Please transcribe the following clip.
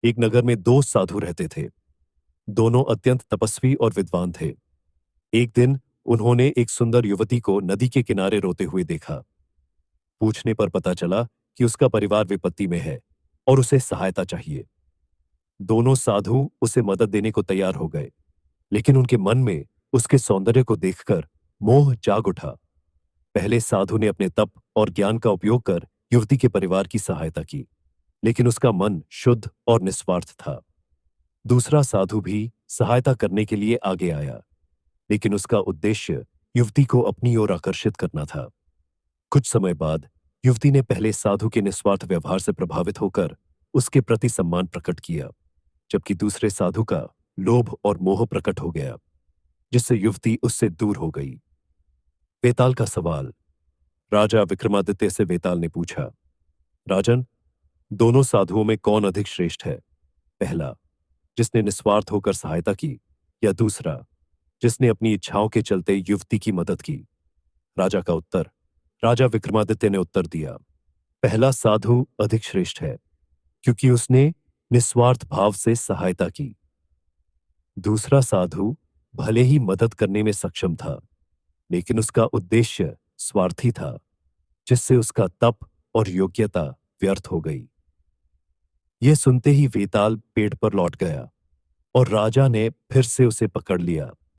एक नगर में दो साधु रहते थे। दोनों अत्यंत तपस्वी और विद्वान थे। एक दिन उन्होंने एक सुंदर युवती को नदी के किनारे रोते हुए देखा। पूछने पर पता चला कि उसका परिवार विपत्ति में है और उसे सहायता चाहिए। दोनों साधु उसे मदद देने को तैयार हो गए, लेकिन उनके मन में उसके सौंदर्य को देखकर मोह जाग उठा। पहले साधु ने अपने तप और ज्ञान का उपयोग कर युवती के परिवार की सहायता की, लेकिन उसका मन शुद्ध और निस्वार्थ था। दूसरा साधु भी सहायता करने के लिए आगे आया, लेकिन उसका उद्देश्य युवती को अपनी ओर आकर्षित करना था। कुछ समय बाद युवती ने पहले साधु के निस्वार्थ व्यवहार से प्रभावित होकर उसके प्रति सम्मान प्रकट किया, जबकि दूसरे साधु का लोभ और मोह प्रकट हो गया, जिससे युवती उससे दूर हो गई। वेताल का सवाल। राजा विक्रमादित्य से वेताल ने पूछा, राजन, दोनों साधुओं में कौन अधिक श्रेष्ठ है? पहला, जिसने निस्वार्थ होकर सहायता की, या दूसरा, जिसने अपनी इच्छाओं के चलते युवती की मदद की? राजा का उत्तर। राजा विक्रमादित्य ने उत्तर दिया, पहला साधु अधिक श्रेष्ठ है, क्योंकि उसने निस्वार्थ भाव से सहायता की। दूसरा साधु भले ही मदद करने में सक्षम था, लेकिन उसका उद्देश्य स्वार्थी था, जिससे उसका तप और योग्यता व्यर्थ हो गई। यह सुनते ही वेताल पेड़ पर लौट गया और राजा ने फिर से उसे पकड़ लिया।